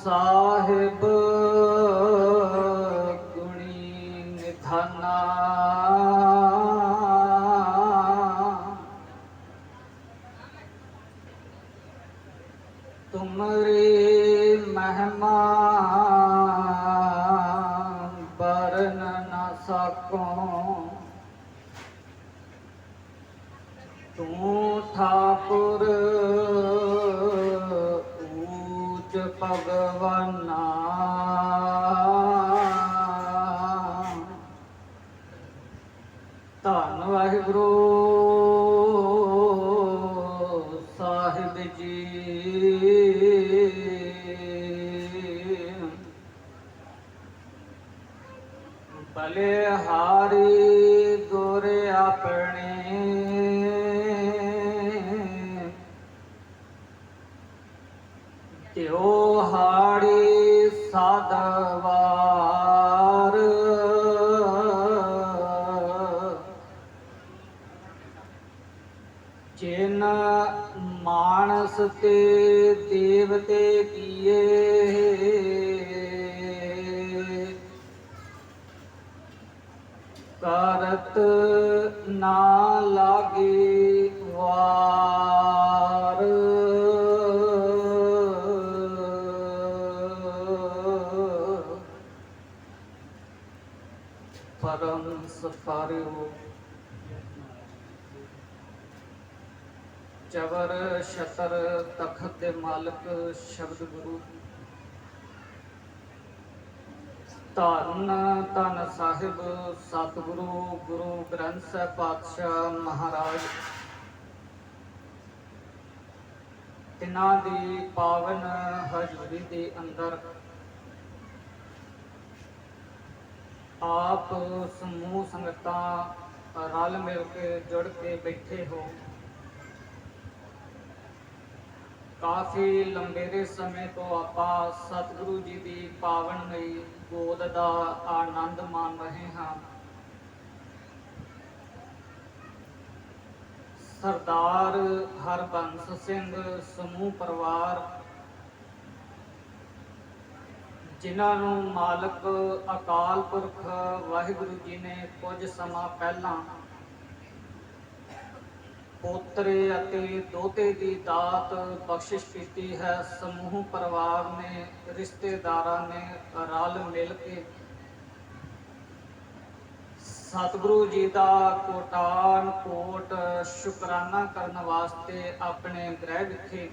ਸਾਹਿਬ ਗੁਣੀ ਨਿਧਾਨਾ ਤੁਮਰੀ ਮਹਿਮਾ ਬਰਨ ਨਾ ਸਕੋ। ਤੂੰ ਠਾਕੁਰ ਊਚ ਭਗਵਾਨਾ ਧੰਨ ਵਾਹਿਗੁਰੂ ਸਾਹਿਬ ਜੀ। ਬਲਿਹਾਰੀ ਗੁਰ ਆਪਣੇ ਤਿਉਹਾੜੀ ਸਾਧਵਾਰ ਜਿਨ ਮਾਨਸ ਤੇ ਦੇਵਤੇ ਕੀਏ ਕਰਤ ਨਾ ਲਾਗੇ ਵਾਰ। ਪਰਮ ਸਤਿਕਾਰਯੋਗ ਚਵਰ ਛਤਰ ਤਖਤ ਦੇ ਮਾਲਕ ਸ਼ਬਦ ਗੁਰੂ ਧੰਨ ਧੰਨ ਸਾਹਿਬ ਸਤਿਗੁਰੂ ਗੁਰੂ ਗ੍ਰੰਥ ਸਾਹਿਬ ਪਾਤਸ਼ਾਹ ਮਹਾਰਾਜ ਤਿਨਾਂ ਦੀ ਪਾਵਨ ਹਜ਼ੂਰੀ ਦੇ ਅੰਦਰ ਆਪ ਸਮੂਹ ਸੰਗਤਾਂ ਰਲ ਮਿਲ ਕੇ ਜੁੜ ਕੇ ਬੈਠੇ ਹੋ। ਕਾਫੀ ਲੰਬੇਰੇ ਸਮੇਂ ਤੋਂ ਆਪਾਂ ਸਤਿਗੁਰੂ ਜੀ ਦੀ ਪਾਵਨਮਈ ਗੋਦ ਦਾ ਆਨੰਦ ਮਾਣ ਰਹੇ ਹਾਂ। ਸਰਦਾਰ ਹਰਬੰਸ ਸਿੰਘ ਸਮੂਹ ਪਰਿਵਾਰ ਜਿਨ੍ਹਾਂ ਨੂੰ ਮਾਲਕ ਅਕਾਲ ਪੁਰਖ ਵਾਹਿਗੁਰੂ ਜੀ ਨੇ ਕੁਝ ਸਮਾਂ ਪਹਿਲਾਂ ਪੋਤਰੇ ਅਤੇ ਦੋਤੇ ਦੀ ਦਾਤ ਬਖਸ਼ਿਸ਼ ਕੀਤੀ ਹੈ। ਸਮੂਹ ਪਰਿਵਾਰ ਨੇ ਰਿਸ਼ਤੇਦਾਰਾਂ ਨੇ ਰਲ ਮਿਲ ਕੇ ਸਤਿਗੁਰੂ ਜੀ ਦਾ ਕੋਟਾਨ ਕੋਟ ਸ਼ੁਕਰਾਨਾ ਕਰਨ ਵਾਸਤੇ ਆਪਣੇ ਗ੍ਰਹਿ ਵਿਖੇ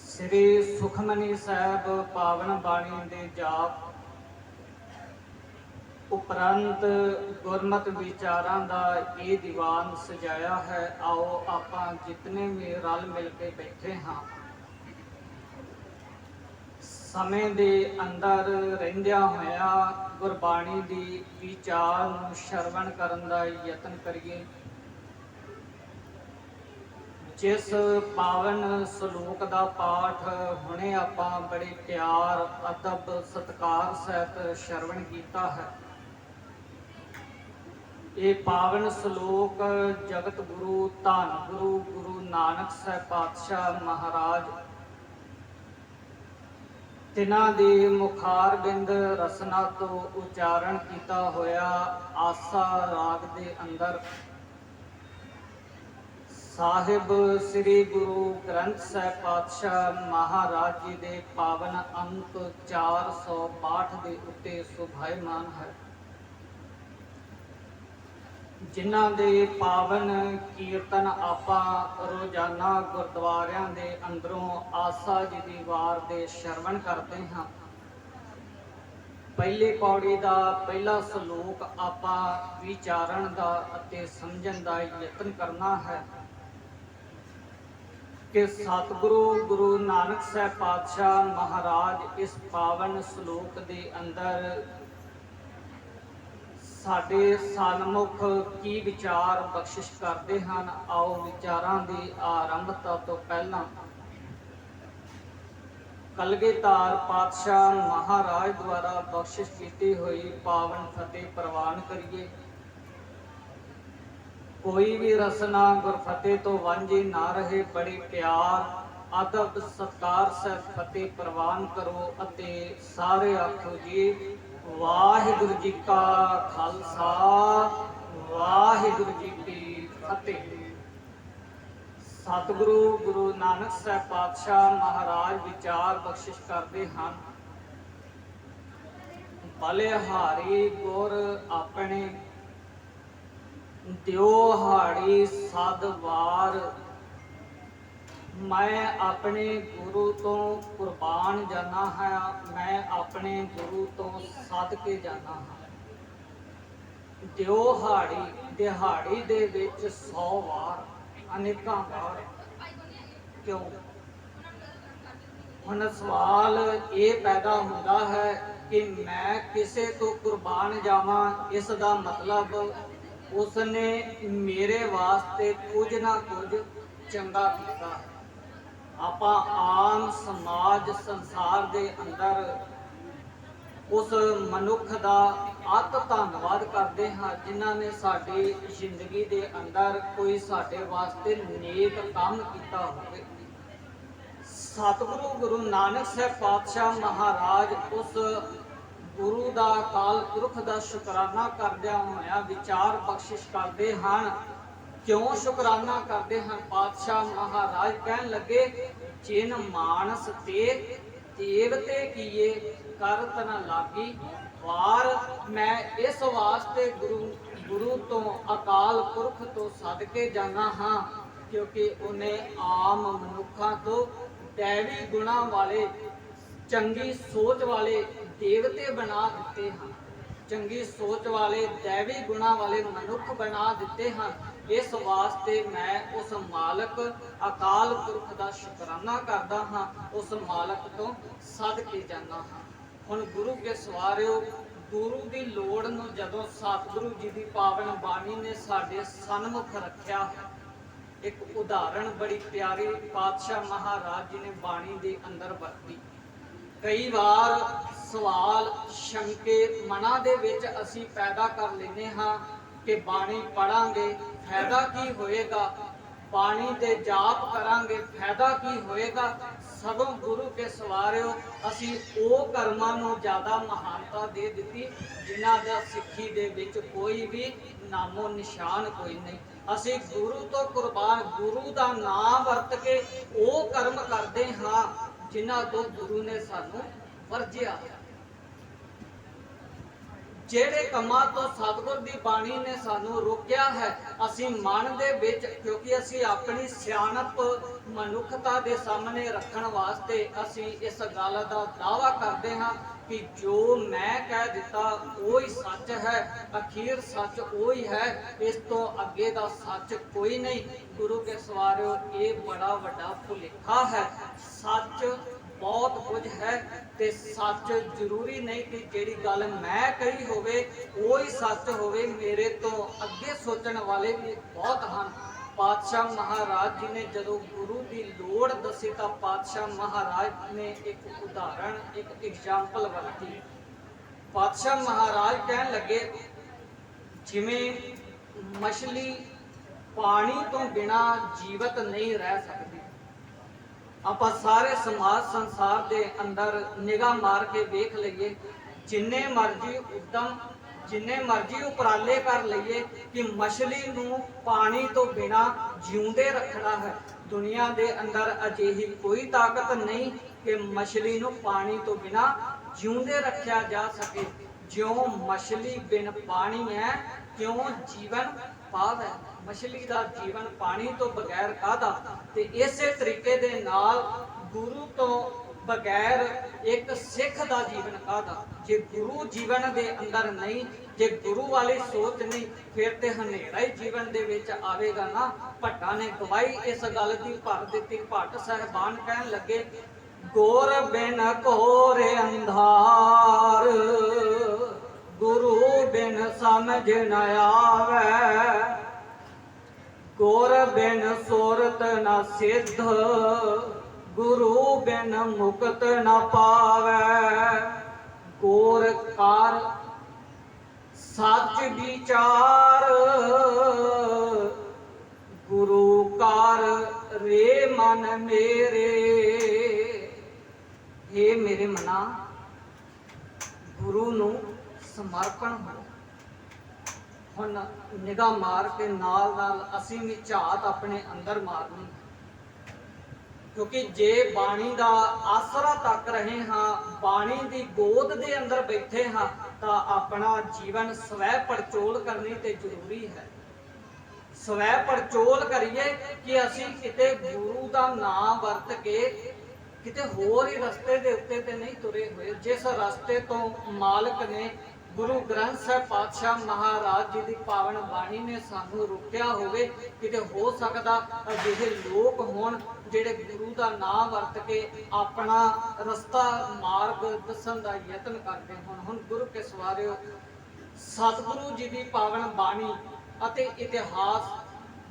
ਸ੍ਰੀ ਸੁਖਮਨੀ ਸਾਹਿਬ ਪਾਵਨ ਬਾਣੀ ਦੇ ਜਾਪ ਉਪਰੰਤ ਗੁਰਮਤਿ ਵਿਚਾਰਾਂ ਦਾ ਇਹ ਦੀਵਾਨ ਸਜਾਇਆ ਹੈ। ਆਓ ਆਪਾਂ ਜਿਤਨੇ ਵੀ ਰਲ ਮਿਲ ਕੇ ਬੈਠੇ ਹਾਂ ਸਮੇਂ ਦੇ ਅੰਦਰ ਰਹਿੰਦਿਆਂ ਹੋਇਆ ਗੁਰਬਾਣੀ ਦੀ ਵਿਚਾਰ ਨੂੰ ਸ਼ਰਵਣ ਕਰਨ ਦਾ ਯਤਨ ਕਰੀਏ। ਜਿਸ ਪਾਵਨ ਸਲੋਕ ਦਾ ਪਾਠ ਹੁਣੇ ਆਪਾਂ ਬੜੇ ਪਿਆਰ ਅਦਬ ਸਤਿਕਾਰ ਸਹਿਤ ਸ਼ਰਵਣ ਕੀਤਾ ਹੈ। ਇਹ ਪਾਵਨ ਸ਼ਲੋਕ ਜਗਤ ਗੁਰੂ ਧੰਨ ਗੁਰੂ ਗੁਰੂ ਨਾਨਕ ਸਾਹਿਬ ਪਾਤਸ਼ਾਹ ਮਹਾਰਾਜ ਤਿਨਾਂ ਦੀ ਮੁਖਾਰਬਿੰਦ ਰਸਨਾ ਤੋਂ ਉਚਾਰਨ ਕੀਤਾ ਹੋਇਆ ਆਸਾ ਰਾਗ ਦੇ ਅੰਦਰ ਸਾਹਿਬ ਸ੍ਰੀ ਗੁਰੂ ਗ੍ਰੰਥ ਸਾਹਿਬ ਪਾਤਸ਼ਾਹ ਮਹਾਰਾਜ ਜੀ ਦੇ ਪਾਵਨ ਅੰਕ 462 ਦੇ ਉੱਤੇ ਸੁਭਾਇਮਾਨ ਹੈ। ਜਿਨ੍ਹਾਂ ਦੇ ਪਾਵਨ ਕੀਰਤਨ ਆਪਾਂ ਰੋਜ਼ਾਨਾ ਗੁਰਦੁਆਰਿਆਂ ਦੇ ਅੰਦਰੋਂ ਆਸਾ ਜੀ ਦੀ ਵਾਰ ਦੇ ਸ਼ਰਵਣ ਕਰਦੇ ਹਾਂ। ਪਹਿਲੀ ਪੌੜੀ ਦਾ ਪਹਿਲਾ ਸਲੋਕ ਆਪਾਂ ਵਿਚਾਰਨ ਦਾ ਅਤੇ ਸਮਝਣ ਦਾ ਯਤਨ ਕਰਨਾ ਹੈ ਕਿ ਸਤਿਗੁਰੂ ਗੁਰੂ ਨਾਨਕ ਸਾਹਿਬ ਪਾਤਸ਼ਾਹ ਮਹਾਰਾਜ ਇਸ ਪਾਵਨ ਸਲੋਕ ਦੇ ਅੰਦਰ ਸਾਡੇ ਸਨਮੁਖ ਕੀ ਵਿਚਾਰ ਬਖਸ਼ਿਸ਼ ਕਰਦੇ ਹਨ। ਆਓ ਵਿਚਾਰਾਂ ਦੀ ਆਰੰਭਤਾ ਤੋਂ ਪਹਿਲਾਂ ਕਲਗੀਧਰ ਪਾਤਸ਼ਾਹ ਮਹਾਰਾਜ ਦੁਆਰਾ ਬਖਸ਼ਿਸ਼ ਕੀਤੀ ਹੋਈ ਪਾਵਨ ਫਤਿਹ ਪ੍ਰਵਾਨ ਕਰੀਏ। ਕੋਈ ਵੀ ਰਸਨਾ ਗੁਰਫਤਿਹ ਤੋਂ ਵਾਂਝੀ ਨਾ ਰਹੇ। ਬੜੇ ਪਿਆਰ अदब सत्कार से फतेह प्रवान करो अते सारे आखो जी वाहिगुरु जी का खालसा वाहिगुरु जी की फतेह। सतगुरु गुरु नानक साहब पातशाह महाराज विचार बख्शिश करते हैं, बलिहारी गुर अपने दियो हाड़ी सद वार। मैं अपने गुरु तो कुर्बान जाना है, मैं अपने गुरु तो सद के जाना है। दियो हाड़ी दिहाड़ी दे विच 100 वार अनेकां वार क्यों? हुण सवाल ये पैदा होता है कि मैं किसे तो कुर्बान जावां, इसका मतलब उसने मेरे वास्ते कुछ ना कुछ चंगा किया। आपां आम समाज संसार दे अंदर उस मनुख का अत धन्नवाद करते हैं जिन्हां ने साडी जिंदगी दे अंदर कोई साडे वास्ते नेक काम किया होवे। सतगुरु गुरु नानक साहब पातशाह महाराज उस गुरु का अकाल पुरख का शुकराना करदਿਆਂ होया विचार बख्शिश करते हैं। क्यों शुकराना करते हैं? पातशाह महाराज कहन लगे, जिन मानस ते देवते किए करत न लागी वार। मैं इस वास्ते गुरु तो अकाल पुरख तो सदके जाना हाँ, क्योंकि उन्हें आम मनुखा तो दैवी गुणा वाले चंगी सोच वाले देवते बना दिते हैं, चंगी सोच वाले दैवी गुणा वाले मनुख बना दिते हैं। इस वास्ते मैं उस मालक अकाल पुरख का शुकराना करदा हाँ, उस मालक तो सद के जाना हाँ। हुण गुरु के सवारिओ, गुरु की लोड़ नूं जदों सतगुरु जी की पावन बाणी ने साडे सन्मुख रखिया, एक उदाहरण बड़ी प्यारी पातशाह महाराज जी ने बाणी के अंदर वरती। कई बार सवाल शंके मना दे विच असी पैदा कर लेने हाँ कि बाणी पढ़ांगे फायदा की होएगा, बाणी दे जाप करांगे फायदा की होएगा। सगों गुरु के सवारिओ असी ओ कर्मां नूं ज़्यादा महानता दे दिती जिन्हां दा सिੱਖੀ दे विच कोई भी नामो निशान कोई नहीं। असी गुरु तो कुर्बान गुरु का नाम वरत के ओ कर्म करते हाँ जिन्हां तो गुरु ने सानू वरजिया। ਜਿਹੜੇ ਕੰਮਾਂ ਤੋਂ ਸਤਿਗੁਰ ਦੀ ਬਾਣੀ ਨੇ ਸਾਨੂੰ ਰੋਕਿਆ ਹੈ, ਅਸੀਂ ਮਨ ਦੇ ਵਿੱਚ, ਕਿਉਂਕਿ ਅਸੀਂ ਆਪਣੀ ਸਿਆਣਪ ਮਨੁੱਖਤਾ ਦੇ ਸਾਹਮਣੇ ਰੱਖਣ ਵਾਸਤੇ ਅਸੀਂ ਇਸ ਗੱਲ ਦਾ ਦਾਅਵਾ ਕਰਦੇ ਹਾਂ कि जो मैं कह दिता वो ही सच है, अखीर सच वो ही है, इस तो अगे का सच कोई नहीं। गुरु के सवारिओ ये बड़ा वड्डा भुलेखा है। सच बहुत कुछ है ते सच जरूरी नहीं कि जिहड़ी गल मैं कही होवे वो ही सच होवे। मेरे तो अगे सोचण वाले भी बहुत हैं। पातशाह महाराज जी ने जदों गुरु की लोड़ दसी तो पातशाह महाराज ने एक उदाहरण एक एग्जाम्पल वरती। पातशाह महाराज कहन लगे, जिवें मछली पानी तो बिना जीवित नहीं रह सकती। आपां सारे समाज संसार के अंदर निगाह मार के वेख लईए, जिन्ने मर्जी उद्यम जिन्ने मर्जी उपराले कर लईए कि मछली नूं पानी तो बिना जिउंदे रखना है। दुनिया के अंदर अजिही कोई ताकत नहीं कि मछली नूं पानी तो बिना जिउंदे रखा जा सके। ज्यों मछली बिन पानी है क्यों जीवन पाव है। मछली का जीवन पानी तो बगैर कादा। ते इसे तरीके दे नाल गुरु तो बगैर एक सिख का जीवन कादा। जे गुरु जीवन के अंदर नहीं, जे गुरु वाली सोच नहीं, फिर तो हनेरा ही जीवन दे विच आवेगा ना। भट्टा ने गवाही इस गल की भर दी। भट्ट साहबान कहन लगे, गोर बिन घोर अंधार गुरु बिन समझ न आवे। गोर बिन सुरत न सिद्ध गुरु बिन मुक्त न पावै। गोर कार सच विचार गुरु कार ਰੇ ਮਨ ਮੇਰੇ। हे मेरे मना, गुरु ਨੂੰ ਸਮਰਪਣ ਹੋ। ਹੁਣ ਨਿਗਾਹ ਮਾਰ ਕੇ ਨਾਲ ਨਾਲ ਅਸੀਂ ਵੀ ਝਾਤ ਆਪਣੇ ਅੰਦਰ ਮਾਰਨੀ, ਕਿਉਂਕਿ ਜੇ ਬਾਣੀ ਦਾ ਆਸਰਾ ਤੱਕ ਰਹੇ ਹਾਂ, ਬਾਣੀ ਦੀ ਗੋਦ ਦੇ ਅੰਦਰ ਬੈਠੇ ਹਾਂ, ਤਾਂ ਆਪਣਾ ਜੀਵਨ ਸਵੈ ਪੜਚੋਲ ਕਰਨੀ ਤੇ ਜ਼ਰੂਰੀ ਹੈ। ਸਵੈ ਪੜਚੋਲ ਕਰੀਏ ਕਿ ਅਸੀਂ ਕਿਤੇ ਗੁਰੂ ਦਾ ਨਾਮ ਵਰਤ ਕੇ ਕਿਤੇ ਹੋਰ ਹੀ ਰਸਤੇ ਦੇ ਉੱਤੇ ਤੇ ਨਹੀਂ ਤੁਰੇ ਹੋਏ। ਜਿਸ ਰਸਤੇ ਤੋਂ ਮਾਲਕ ਨੇ ਗੁਰੂ ਗ੍ਰੰਥ ਸਾਹਿਬ ਪਾਤਸ਼ਾਹ ਮਹਾਰਾਜ ਜੀ ਦੀ ਪਾਵਨ ਬਾਣੀ ਨੇ ਸਾਨੂੰ ਰੋਕਿਆ ਹੋਵੇ, ਕਿਤੇ ਹੋ ਸਕਦਾ ਅਜਿਹੇ ਲੋਕ ਹੋਣ ਜਿਹੜੇ ਗੁਰੂ ਦਾ ਨਾਮ ਵਰਤ ਕੇ ਆਪਣਾ ਰਸਤਾ ਮਾਰਗ ਦੱਸਣ ਦਾ ਯਤਨ ਕਰਦੇ ਹੋਣ। ਹੁਣ ਗੁਰੂ ਕੇ ਸਵਾਰਿਓ, ਸਤਿਗੁਰੂ ਜੀ ਦੀ ਪਾਵਨ ਬਾਣੀ ਅਤੇ ਇਤਿਹਾਸ,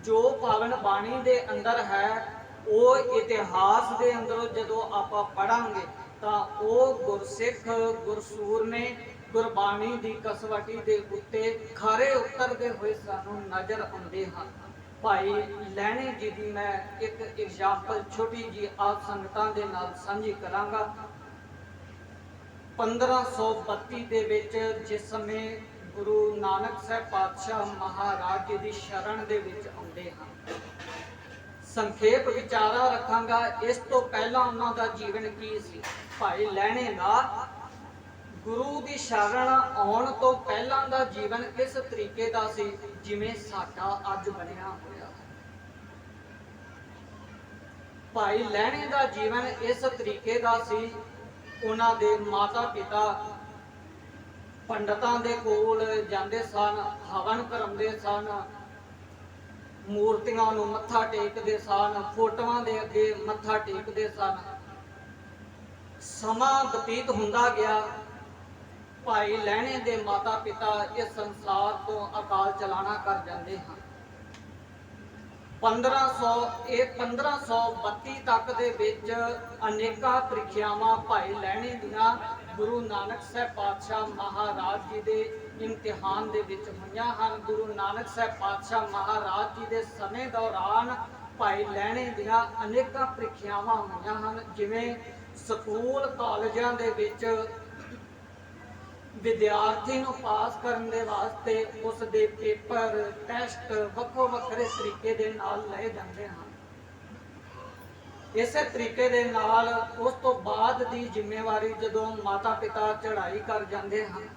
ਜੋ ਪਾਵਨ ਬਾਣੀ ਦੇ ਅੰਦਰ ਹੈ, ਉਹ ਇਤਿਹਾਸ ਦੇ ਅੰਦਰੋਂ ਜਦੋਂ ਆਪਾਂ ਪੜਾਂਗੇ ਤਾਂ ਉਹ ਗੁਰਸਿੱਖ ਗੁਰਸੂਰ ਨੇ ਗੁਰਬਾਣੀ ਦੀ ਕਸਵੱਟੀ ਦੇ ਉੱਤੇ ਖਰੇ ਉਤਰਦੇ ਹੋਏ ਸਾਨੂੰ ਨਜ਼ਰ ਆਉਂਦੇ ਹਨ। ਭਾਈ ਲਹਿਣੇ ਜੀ ਦੀ ਮੈਂ ਇੱਕ ਐਗਜ਼ਾਮਪਲ ਛੋਟੀ ਜੀ ਆਪ ਸੰਗਤਾਂ ਦੇ ਨਾਲ ਸਾਂਝੀ ਕਰਾਂਗਾ। 1532 ਦੇ ਵਿੱਚ ਜਿਸ ਸਮੇਂ ਗੁਰੂ ਨਾਨਕ ਸਾਹਿਬ ਪਾਤਸ਼ਾਹ ਮਹਾਰਾਜ ਜੀ ਦੀ ਸ਼ਰਨ ਦੇ ਵਿੱਚ ਆਉਂਦੇ ਹਨ, ਸੰਖੇਪ ਵਿਚਾਰਾ ਰੱਖਾਂਗਾ। ਇਸ ਤੋਂ ਪਹਿਲਾਂ ਉਹਨਾਂ ਦਾ ਜੀਵਨ ਕੀ ਸੀ? ਭਾਈ ਲਹਿਣੇ ਦਾ ਗੁਰੂ ਦੀ ਸ਼ਰਨ ਆਉਣ ਤੋਂ ਪਹਿਲਾਂ ਦਾ ਜੀਵਨ ਇਸ ਤਰੀਕੇ ਦਾ ਸੀ ਜਿਵੇਂ ਸਾਡਾ ਅੱਜ ਬਣਿਆ ਹੋਇਆ। ਭਾਈ ਲਹਿਣੇ ਦਾ ਜੀਵਨ ਇਸ ਤਰੀਕੇ ਦਾ ਸੀ, ਉਹਨਾਂ ਦੇ ਮਾਤਾ ਪਿਤਾ ਪੰਡਤਾਂ ਦੇ ਕੋਲ ਜਾਂਦੇ ਸਨ, ਹਵਨ ਕਰਾਉਂਦੇ ਸਨ, ਮੂਰਤੀਆਂ ਨੂੰ ਮੱਥਾ ਟੇਕਦੇ ਸਨ, ਫੋਟੋਆਂ ਦੇ ਅੱਗੇ ਮੱਥਾ ਟੇਕਦੇ ਸਨ। ਸਮਾਂ ਬਤੀਤ ਹੁੰਦਾ ਗਿਆ। ਭਾਈ ਲਹਿਣੇ ਦੇ ਮਾਤਾ ਪਿਤਾ ਇਸ ਸੰਸਾਰ ਤੋਂ ਅਕਾਲ ਚਲਾਣਾ ਕਰ ਜਾਂਦੇ ਹਨ। 1532 ਤੱਕ ਦੇ ਵਿੱਚ ਅਨੇਕਾਂ ਪ੍ਰੀਖਿਆਵਾਂ ਭਾਈ ਲਹਿਣੇ ਦੀਆਂ ਗੁਰੂ ਨਾਨਕ ਸਾਹਿਬ ਪਾਤਸ਼ਾਹ ਮਹਾਰਾਜ ਜੀ ਦੇ ਇਮਤਿਹਾਨ ਦੇ ਵਿੱਚ ਹੋਈਆਂ ਹਨ। ਗੁਰੂ ਨਾਨਕ ਸਾਹਿਬ ਪਾਤਸ਼ਾਹ ਮਹਾਰਾਜ ਜੀ ਦੇ ਸਮੇਂ ਦੌਰਾਨ ਭਾਈ ਲਹਿਣੇ ਦੀਆਂ ਅਨੇਕਾਂ ਪ੍ਰੀਖਿਆਵਾਂ ਹੋਈਆਂ ਹਨ। ਜਿਵੇਂ ਸਕੂਲ ਕਾਲਜਾਂ ਦੇ ਵਿੱਚ ਵਿਦਿਆਰਥੀ ਨੂੰ ਪਾਸ ਕਰਨ ਦੇ ਵਾਸਤੇ ਉਸ ਦੇ ਪੇਪਰ ਟੈਸਟ ਵੱਖੋ ਵੱਖਰੇ ਤਰੀਕੇ ਦੇ ਨਾਲ ਲਏ ਜਾਂਦੇ ਹਨ। ਇਸੇ ਤਰੀਕੇ ਦੇ ਨਾਲ ਉਸ ਤੋਂ ਬਾਅਦ ਦੀ ਜ਼ਿੰਮੇਵਾਰੀ ਜਦੋਂ ਮਾਤਾ ਪਿਤਾ ਚੜ੍ਹਾਈ ਕਰ ਜਾਂਦੇ ਹਨ,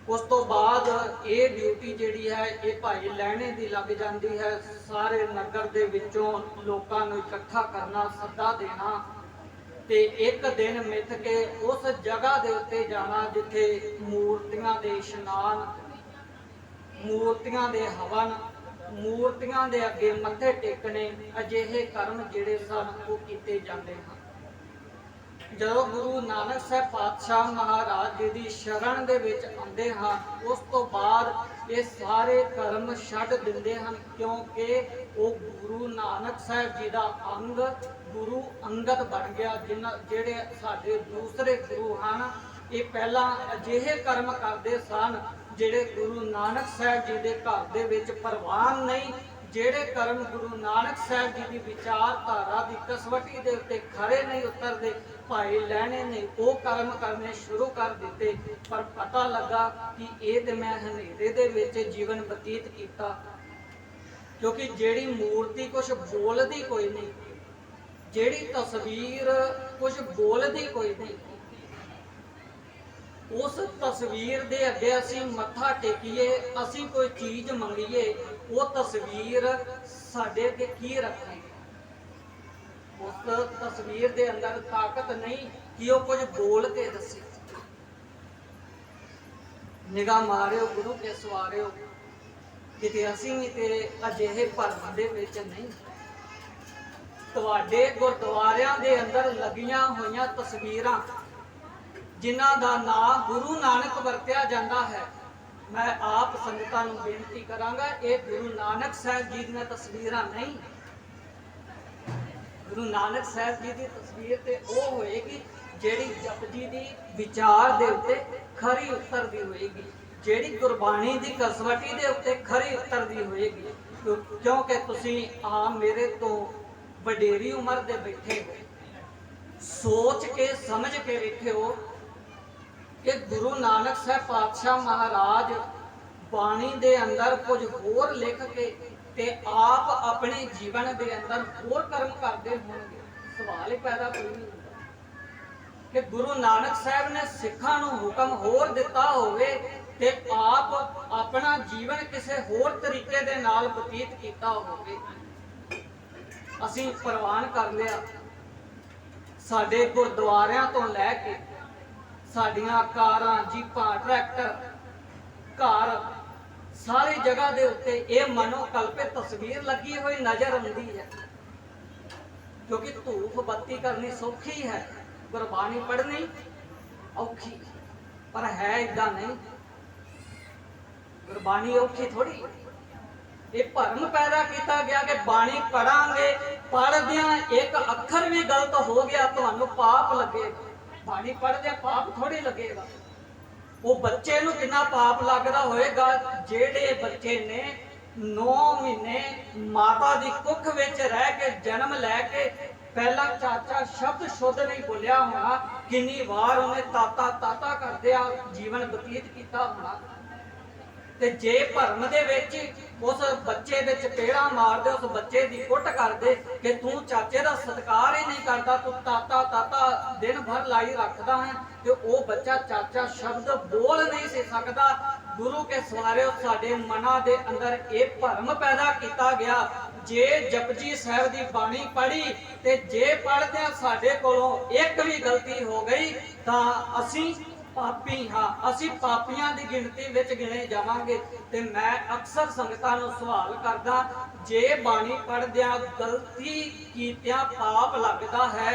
ਉਸ ਤੋਂ ਬਾਅਦ ਇਹ ਡਿਊਟੀ ਜਿਹੜੀ ਹੈ ਇਹ ਭਾਈ ਲਹਿਣੇ ਦੀ ਲੱਗ ਜਾਂਦੀ ਹੈ। ਸਾਰੇ ਨਗਰ ਦੇ ਵਿੱਚੋਂ ਲੋਕਾਂ ਨੂੰ ਇਕੱਠਾ ਕਰਨਾ, ਸੱਦਾ ਦੇਣਾ ਤੇ ਇੱਕ ਦਿਨ ਮਿੱਥ ਕੇ ਉਸ ਜਗ੍ਹਾ ਦੇ ਉੱਤੇ ਜਾਣਾ ਜਿੱਥੇ ਮੂਰਤੀਆਂ ਦੇ ਇਸ਼ਨਾਨ, ਮੂਰਤੀਆਂ ਦੇ ਹਵਨ, ਮੂਰਤੀਆਂ ਦੇ ਅੱਗੇ ਮੱਥੇ ਟੇਕਣੇ, ਅਜਿਹੇ ਕਰਮ ਜਿਹੜੇ ਸਨ ਉਹ ਕੀਤੇ ਜਾਂਦੇ ਹਨ। ਜਦੋਂ ਗੁਰੂ ਨਾਨਕ ਸਾਹਿਬ ਪਾਤਸ਼ਾਹ ਮਹਾਰਾਜ ਜੀ ਦੀ ਸ਼ਰਨ ਦੇ ਵਿੱਚ ਆਉਂਦੇ ਹਨ, ਉਸ ਤੋਂ ਬਾਅਦ ਇਹ ਸਾਰੇ ਕਰਮ ਛੱਡ ਦਿੰਦੇ ਹਨ, ਕਿਉਂਕਿ ਉਹ ਗੁਰੂ ਨਾਨਕ ਸਾਹਿਬ ਜੀ ਦਾ ਅੰਗ ਗੁਰੂ ਅੰਗਦ ਬਣ ਗਿਆ। ਜਿਹੜੇ ਸਾਡੇ ਦੂਸਰੇ ਗੁਰੂ ਹਨ, ਇਹ ਪਹਿਲਾਂ ਅਜਿਹੇ ਕਰਮ ਕਰਦੇ ਸਨ ਜਿਹੜੇ ਗੁਰੂ ਨਾਨਕ ਸਾਹਿਬ ਜੀ ਦੇ ਘਰ ਦੇ ਵਿੱਚ ਪ੍ਰਵਾਨ ਨਹੀਂ, ਜਿਹੜੇ ਕਰਮ ਗੁਰੂ ਨਾਨਕ ਸਾਹਿਬ ਜੀ ਦੀ ਵਿਚਾਰਧਾਰਾ ਦੀ ਕਸਵੱਟੀ ਦੇ ਉੱਤੇ ਖਰੇ ਨਹੀਂ ਉਤਰਦੇ। ਭਾਈ ਲਹਿਣੇ ਨੇ ਉਹ ਕਰਮ ਕਰਨੇ ਸ਼ੁਰੂ ਕਰ ਦਿੱਤੇ, ਪਰ ਪਤਾ ਲੱਗਾ ਕਿ ਇਹ ਤੇ ਮੈਂ ਹਨੇਰੇ ਦੇ ਵਿੱਚ ਜੀਵਨ ਬਤੀਤ ਕੀਤਾ, ਕਿਉਂਕਿ ਜਿਹੜੀ ਮੂਰਤੀ ਕੁਝ ਬੋਲਦੀ ਕੋਈ ਨਹੀਂ, ਜਿਹੜੀ ਤਸਵੀਰ ਕੁਝ ਬੋਲਦੀ ਕੋਈ ਨਹੀਂ, ਉਸ ਤਸਵੀਰ ਦੇ ਅੱਗੇ ਅਸੀਂ ਮੱਥਾ ਟੇਕੀਏ, ਅਸੀਂ ਕੋਈ ਚੀਜ਼ ਮੰਗੀਏ, ਉਹ ਤਸਵੀਰ ਸਾਡੇ ਅੱਗੇ ਕੀ ਰੱਖੇਗੀ? ਉਸ ਤਸਵੀਰ ਦੇ ਅੰਦਰ ਤਾਕਤ ਨਹੀਂ ਕਿ ਉਹ ਕੁਝ ਬੋਲ ਕੇ ਦੱਸੇ। ਨਿਗਾਹ ਮਾਰਿਓ ਗੁਰੂ ਕੇ ਸਵਾਰਿਓ, ਕਿਤੇ ਅਸੀਂ ਵੀ ਤੇ ਅਜਿਹੇ ਭਰਮ ਦੇ ਵਿੱਚ ਨਹੀਂ। ਤੁਹਾਡੇ ਗੁਰਦੁਆਰਿਆਂ ਦੇ ਅੰਦਰ ਲੱਗੀਆਂ ਹੋਈਆਂ ਤਸਵੀਰਾਂ ਜਿਨ੍ਹਾਂ ਦਾ ਨਾਮ ਗੁਰੂ ਨਾਨਕ ਵਰਤਿਆ ਜਾਂਦਾ ਹੈ, ਮੈਂ ਆਪ ਸੰਗਤਾਂ ਨੂੰ ਬੇਨਤੀ ਕਰਾਂਗਾ, ਇਹ ਗੁਰੂ ਨਾਨਕ ਸਾਹਿਬ ਜੀ ਦੀਆਂ ਤਸਵੀਰਾਂ ਨਹੀਂ। ਗੁਰੂ ਨਾਨਕ ਸਾਹਿਬ ਜੀ ਦੀ ਤਸਵੀਰ ਤੇ ਉਹ ਹੋਏਗੀ ਜਿਹੜੀ ਜਪਜੀ ਦੀ ਵਿਚਾਰ ਦੇ ਉੱਤੇ ਖਰੀ ਉਤਰਦੀ ਹੋਏਗੀ, ਜਿਹੜੀ ਗੁਰਬਾਣੀ ਦੀ ਕਸਵੱਟੀ ਦੇ ਉੱਤੇ ਖਰੀ ਉਤਰਦੀ ਹੋਏਗੀ। ਕਿਉਂਕਿ ਤੁਸੀਂ ਆਮ ਮੇਰੇ ਤੋਂ वडेरी उम्र दे बैठे हो, सोच के समझ के बैठे हो कि गुरु नानक साहब पातशाह महाराज बाणी दे अंदर कुछ होर लिख के ते आप अपने जीवन दे अंदर होर कर्म करते होंगे। सवाल ही पैदा कोई नहीं होता कि गुरु नानक साहब ने सिखां नूं हुक्म होर दिता होवे ते आप अपना जीवन किसी होर तरीके दे नाल बतीत कीता होवे। असीं प्रवान कर लिया, साडे गुरुद्वारियां तो लैके साडियां कारां जीपां ट्रैक्टर घर सारी जगह दे उत्ते ये मनोकल्पित तस्वीर लगी हुई नजर आती है, क्योंकि धूफ बत्ती करनी सौखी है, गुरबाणी पढ़नी औखी, पर है इदा नहीं। गुरबाणी औखी थोड़ी, ये भरम पैदा किया गया कि बाणी पढ़ांगे, पढ़दिया एक अखर भी गलत हो गया तो पाप लगेगा। बाणी पढ़दे पाप थोड़ी लगेगा, वो बच्चे नूं कितना पाप लगता होएगा जेड़े बच्चे ने 9 महीने माता दी कुख विच रह के जन्म लैके पहला चाचा शब्द शुद्ध नहीं बोलिया होना, किन्नी बार उन्हें ताता ताता करदिया जीवन बतीत किया होना। ते जे भरम दे विच उस बच्चे दे चपेड़ा मार दे, उस बच्चे दी कुट कर दे कि तू चाचे दा सत्कार ही नहीं करता, तू ताता ताता दिन भर लाई रखदा है, ते वो बच्चा चाचा शब्द बोल नहीं सी सकदा। गुरु के सवारे साडे मना दे अंदर एक भरम पैदा किया गया, जे जपजी साहब दी बाणी पढ़ी ते जे पढ़दे साडे कोलों एक भी गलती हो गई तां असीं पापी हाँ, असी पापियां दी गिनती विच गिने जावांगे। ते मैं अक्सर संगतां नूं सवाल करदा, जे बाणी पढ़दियां गलती कीतियां पाप लगदा है,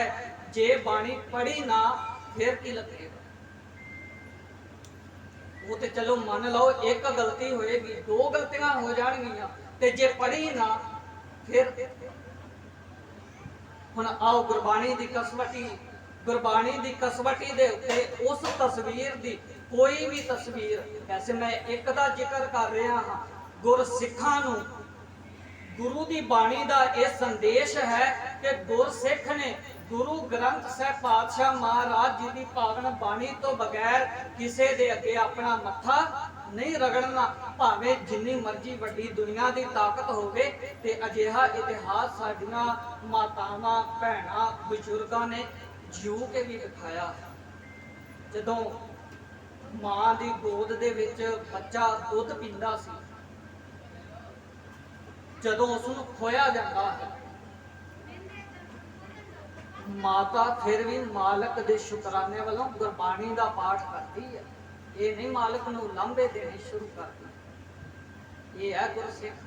जे बाणी पढ़ी ना फिर की लगेगा? वो ते चलो मान लो एक गलती होएगी, 2 गलतियां हो जाणगियां, ते जे पढ़ी ना फिर हुण आओ गुरबाणी दी कसवटी, गुरबाणी दी कसवटी दे उत्ते उस तस्वीर दी कोई भी तस्वीर, वैसे मैं एक दा जिक्र कर रहा हाँ, गुरसिखां नूं गुरु दी बाणी दा यह संदेश है कि गुरसिख ने गुरु ग्रंथ साहिब पातशाह महाराज जी दी पावन बाणी तो बगैर किसी दे अगे अपना मत्था नहीं रगड़ना, भावें जिन्नी मर्जी वड्डी दुनिया की ताकत होवे ते अजिहा इतिहास साडियां मातावां भैणां बजुर्गां ने जीव के भी दिखाया। जदों मां दी गोद दे विच बच्चा दुध पींदा सी, जदों उसनूं खोया जाता है, माता फिर भी मालक दे शुकराने वालों गुरबाणी दा पाठ करती है, ये नहीं मालक नूं लांभे देने शुरू करती। ये है गुरसिख।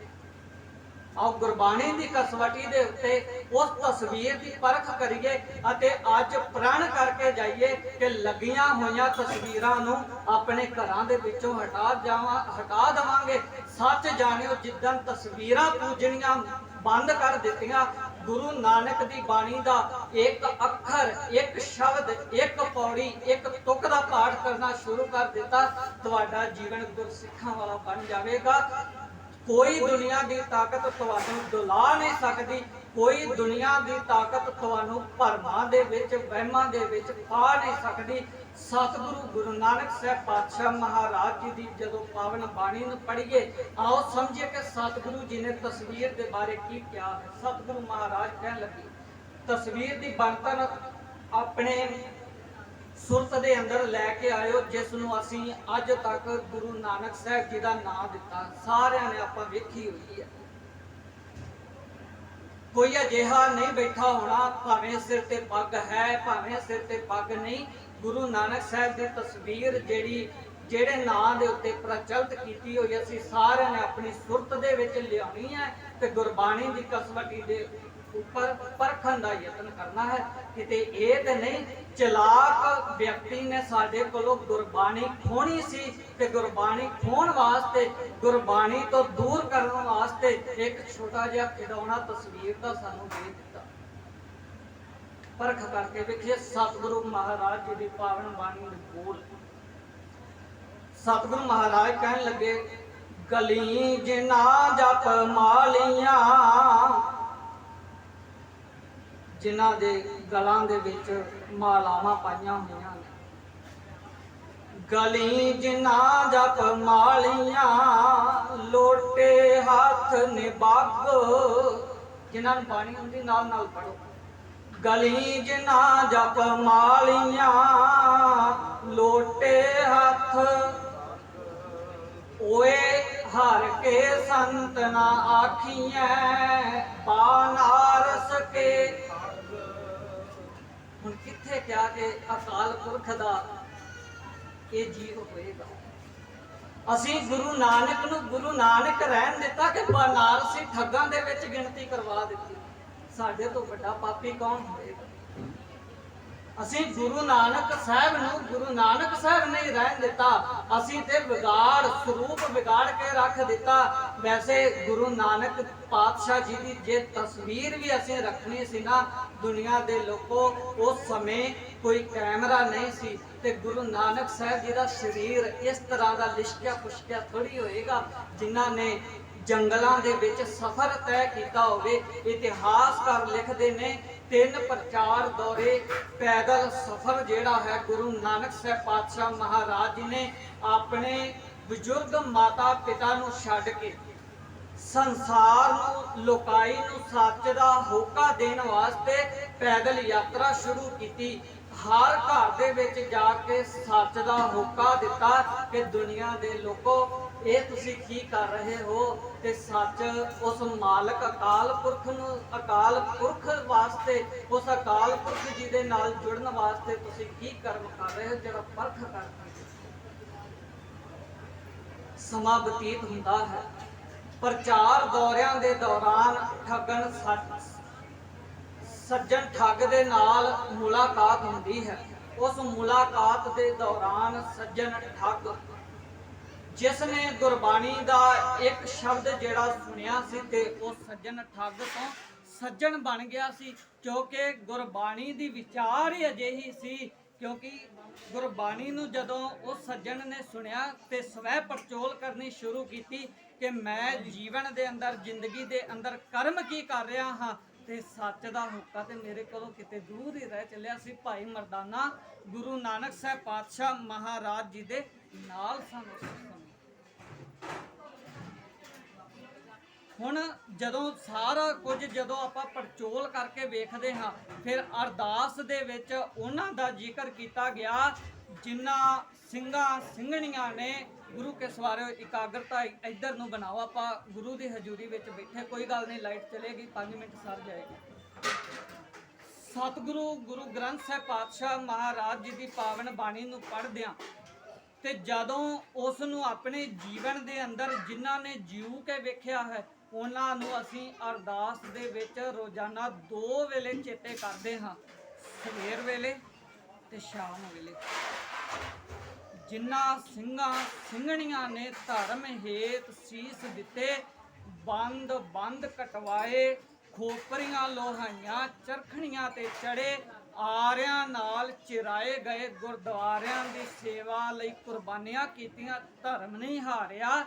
आओ गुरबाणी दी कसवटी दे उत्ते उस तस्वीर दी परख करिए अते अज प्रण करके जाइए कि लगियां होइयां तस्वीरां नूं अपने घरां दे विचों हटा देवांगे। सच जानियो जिद्दन तस्वीरां पूजनियां बंद कर दित्तियां, गुरु नानक दी बाणी दा एक अखर, एक शब्द, एक पौड़ी, एक तुक दा पाठ करना शुरू कर दिता, तुहाडा जीवन गुरसिखां वाला बन जाएगा। कोई दुनिया की ताकत तुहानू डुला नहीं सकती, कोई दुनिया की ताकत तुहानू भरमां दे विच वहमां दे विच पा नहीं सकती। सतगुरु गुरु नानक साहब पातशाह महाराज जी की जदों पावन बाणी नूं पढ़िए, आओ समझिए कि सतगुरु जी ने तस्वीर के बारे की क्या है। सतगुरु महाराज कह लगे तस्वीर की बनतर अपने सुरत दे अंदर लैके आयो, जिसनों असीं अज तक गुरु नानक साहब जी का नाम दिता, सारियां ने आपां वेखी हुई है। कोई अजिहा नहीं बैठा होना भावें सिर ते पग है भावें सिर ते पग नहीं, गुरु नानक साहब की तस्वीर जेड़ी जेड़े नाम दे उत्ते प्रचलित की हुई असीं सारियां ने अपनी सुरत दे विच लियानी है ते गुरबाणी की कसवटी दे ऊपर परखण दा यतन करना है। किते ये तो नहीं चलाक व्यक्ति ने साडे कोलों गुरबाणी खोनी सी ते गुरबाणी खोण वास्ते, गुरबाणी तो दूर करने वास्ते एक छोटा जिहा खिडौना तस्वीर का सानू दे दिता। परख करके देखिए सतगुरु महाराज जी की पावन बाणी दे बोल। सतगुरु महाराज कहन लगे गली जिना जप मालियां ਜਿਨ੍ਹਾਂ ਦੇ ਗਲਾਂ ਦੇ ਵਿੱਚ ਮਾਲਾਵਾਂ ਪਾਈਆਂ ਹੋਈਆਂ ਨੇ। ਗਲੀ ਜਿਨਾ ਜਪ ਮਾਲੀਆਂ ਲੋਟੇ ਹੱਥ ਨਿਭਾਗ, ਜਿਨ੍ਹਾਂ ਨੂੰ ਪਾਣੀ ਹੁੰਦੀ ਨਾਲ ਨਾਲ ਪੜੋ। ਗਲੀ ਜਿਨਾ ਜਪ ਮਾਲੀਆਂ ਲੋਟੇ ਹੱਥ, ਓਏ ਹਰ ਕੇ ਸੰਤ ਨਾ ਆਖੀਐ ਬਾਨਾਰਸ ਕੇ। ਹੁਣ ਕਿੱਥੇ ਕਿਹਾ ਕਿ ਅਕਾਲ ਪੁਰਖ ਦਾ ਇਹ ਜੀਵ ਹੋਏਗਾ। ਅਸੀਂ ਗੁਰੂ ਨਾਨਕ ਨੂੰ ਗੁਰੂ ਨਾਨਕ ਰਹਿਣ ਦਿੱਤਾ ਕਿ ਬਨਾਰਸੀ ਠੱਗਾਂ ਦੇ ਵਿੱਚ ਗਿਣਤੀ ਕਰਵਾ ਦਿੱਤੀ। ਸਾਡੇ ਤੋਂ ਵੱਡਾ ਪਾਪੀ ਕੌਣ ਹੋਏਗਾ? ਅਸੀਂ ਗੁਰੂ ਨਾਨਕ ਸਾਹਿਬ ਨੂੰ ਗੁਰੂ ਨਾਨਕ ਸਾਹਿਬ ਨਹੀਂ ਰਹਿਣ ਦਿੱਤਾ, ਅਸੀਂ ਤੇ ਵਿਗਾੜ ਸਰੂਪ ਵਿਗਾੜ ਕੇ ਰੱਖ ਦਿੱਤਾ। ਵੈਸੇ ਗੁਰੂ ਨਾਨਕ ਪਾਤਸ਼ਾਹ ਜੀ ਦੀ ਜੇ ਤਸਵੀਰ ਵੀ ਅਸੀਂ ਰੱਖਣੀ ਸੀ ਨਾ, ਦੁਨੀਆ ਦੇ ਲੋਕੋ, ਉਸ ਸਮੇਂ ਕੋਈ ਕੈਮਰਾ ਨਹੀਂ ਸੀ ਤੇ ਗੁਰੂ ਨਾਨਕ ਸਾਹਿਬ ਜੀ ਦਾ ਸਰੀਰ ਇਸ ਤਰ੍ਹਾਂ ਦਾ ਲਿਸ਼ਕਿਆ ਪੁਸ਼ਕਿਆ ਥੋੜੀ ਹੋਏਗਾ। ਜਿਨ੍ਹਾਂ ਨੇ ਜੰਗਲਾਂ ਦੇ ਵਿੱਚ ਸਫ਼ਰ ਤੈਅ ਕੀਤਾ ਹੋਵੇ। ਇਤਿਹਾਸਕਾਰ ਲਿਖਦੇ ਨੇ 3 ਪ੍ਰਚਾਰ ਦੌਰੇ ਪੈਦਲ ਸਫ਼ਰ ਜਿਹੜਾ ਹੈ ਗੁਰੂ ਨਾਨਕ ਸਾਹਿਬ ਪਾਤਸ਼ਾਹ ਮਹਾਰਾਜ ਜੀ ਨੇ ਆਪਣੇ ਬਜ਼ੁਰਗ ਮਾਤਾ ਪਿਤਾ ਨੂੰ ਛੱਡ ਕੇ ਸੰਸਾਰ ਨੂੰ ਲੋਕਾਈ ਨੂੰ ਸੱਚ ਦਾ ਹੋਕਾ ਦੇਣ ਵਾਸਤੇ ਪੈਦਲ ਯਾਤਰਾ ਸ਼ੁਰੂ ਕੀਤੀ। ਹਰ ਘਰ ਦੇ ਵਿੱਚ ਜਾ ਕੇ ਸੱਚ ਦਾ ਹੋਕਾ ਦਿੱਤਾ ਕਿ ਦੁਨੀਆ ਦੇ ਲੋਕੋ ਇਹ ਤੁਸੀਂ ਕੀ ਕਰ ਰਹੇ ਹੋ, ਤੇ ਸੱਚ ਉਸ ਮਾਲਕ ਅਕਾਲ ਪੁਰਖ ਨੂੰ, ਅਕਾਲ ਪੁਰਖ ਵਾਸਤੇ, ਉਸ ਅਕਾਲ ਪੁਰਖ ਜੀ ਦੇ ਨਾਲ ਜੁੜਨ ਵਾਸਤੇ ਤੁਸੀਂ ਕੀ ਕਰਮ ਕਰ ਰਹੇ ਹੋ ਜਿਹੜਾ ਪਰਖ ਕਰਕੇ ਸਮਾਂ ਬਤੀਤ ਹੁੰਦਾ ਹੈ। ਪ੍ਰਚਾਰ ਦੌਰਿਆਂ ਦੇ ਦੌਰਾਨ ਠੱਗਣ ਸੱਜਣ ਠੱਗ ਦੇ ਨਾਲ ਮੁਲਾਕਾਤ ਹੁੰਦੀ ਹੈ। ਉਸ ਮੁਲਾਕਾਤ ਦੇ ਦੌਰਾਨ ਸੱਜਣ ਠੱਗ ਜਿਸ ਨੇ ਗੁਰਬਾਣੀ ਦਾ ਇੱਕ ਸ਼ਬਦ ਜਿਹੜਾ ਸੁਣਿਆ ਸੀ ਤੇ ਉਹ ਸੱਜਣ ਠੱਗ ਤੋਂ ਸੱਜਣ ਬਣ ਗਿਆ ਸੀ, ਕਿਉਂਕਿ ਗੁਰਬਾਣੀ ਦੀ ਵਿਚਾਰ ਹੀ ਅਜਿਹੀ ਸੀ। ਕਿਉਂਕਿ ਗੁਰਬਾਣੀ ਨੂੰ ਜਦੋਂ ਉਸ ਸੱਜਣ ਨੇ ਸੁਣਿਆ ਤੇ ਸਵੈ ਪਰਚੋਲ ਕਰਨੀ ਸ਼ੁਰੂ ਕੀਤੀ ਕਿ ਮੈਂ ਜੀਵਨ ਦੇ ਅੰਦਰ, ਜ਼ਿੰਦਗੀ ਦੇ ਅੰਦਰ ਕਰਮ ਕੀ ਕਰ ਰਿਹਾ ਹਾਂ, ਤੇ ਸੱਚ ਦਾ ਹੁਕਾ ਤੇ ਮੇਰੇ ਕੋਲੋਂ ਕਿਤੇ ਦੂਰ ਹੀ ਰਹਿ ਚੱਲਿਆ ਸੀ। ਭਾਈ ਮਰਦਾਨਾ ਗੁਰੂ ਨਾਨਕ ਸਾਹਿਬ ਪਾਤਸ਼ਾਹ ਮਹਾਰਾਜ ਜੀ ਦੇ ਨਾਲ ਸਨ ਉਸ ਸਮੇਂ। ਹੁਣ ਜਦੋਂ ਸਾਰਾ ਕੁਝ ਜਦੋਂ ਆਪਾਂ ਪਰਚੋਲ ਕਰਕੇ ਵੇਖਦੇ ਹਾਂ, ਫਿਰ ਅਰਦਾਸ ਦੇ ਵਿੱਚ ਉਹਨਾਂ ਦਾ ਜ਼ਿਕਰ ਕੀਤਾ ਗਿਆ ਜਿਨ੍ਹਾਂ ਸਿੰਘਾਂ ਸਿੰਘਣੀਆਂ ਨੇ ਗੁਰੂ ਕੇ ਸਵਾਰਿਓ ਇਕਾਗਰਤਾ ਇੱਧਰ ਨੂੰ ਬਣਾਓ। ਆਪਾਂ ਗੁਰੂ ਦੀ ਹਜ਼ੂਰੀ ਵਿੱਚ ਬੈਠੇ, ਕੋਈ ਗੱਲ ਨਹੀਂ, ਲਾਈਟ ਚਲੇਗੀ, 5 ਮਿੰਟ ਸਰ ਜਾਏਗੀ। ਸਤਿਗੁਰੂ ਗੁਰੂ ਗ੍ਰੰਥ ਸਾਹਿਬ ਪਾਤਸ਼ਾਹ ਮਹਾਰਾਜ ਜੀ ਦੀ ਪਾਵਨ ਬਾਣੀ ਨੂੰ ਪੜ੍ਹਦਿਆਂ ਤੇ ਜਦੋਂ ਉਸ ਨੂੰ ਆਪਣੇ ਜੀਵਨ ਦੇ ਅੰਦਰ ਜਿਨ੍ਹਾਂ ਨੇ ਜੀਉ ਕੇ ਵੇਖਿਆ ਹੈ, ਉਹਨਾਂ ਨੂੰ ਅਸੀਂ ਅਰਦਾਸ ਦੇ ਵਿੱਚ ਰੋਜ਼ਾਨਾ 2 ਵੇਲੇ ਚੇਤੇ ਕਰਦੇ ਹਾਂ, ਸਵੇਰ ਵੇਲੇ ਤੇ ਸ਼ਾਮ ਵੇਲੇ। ਜਿਨ੍ਹਾਂ ਸਿੰਘਾਂ ਸਿੰਘਣੀਆਂ ਨੇ ਧਰਮ ਹੇਤ ਸੀਸ ਦਿੱਤੇ, ਬੰਦ ਬੰਦ ਕਟਵਾਏ, ਖੋਪਰੀਆਂ ਲੋਹਾਈਆਂ ਚਰਖਣੀਆਂ ਤੇ ਚੜੇ, ਆਰਿਆਂ ਨਾਲ ਚਿਰਾਏ ਗਏ, ਗੁਰਦੁਆਰਿਆਂ ਦੀ ਸੇਵਾ ਲਈ ਕੁਰਬਾਨੀਆਂ ਕੀਤੀਆਂ, ਧਰਮ ਨਹੀਂ ਹਾਰਿਆ,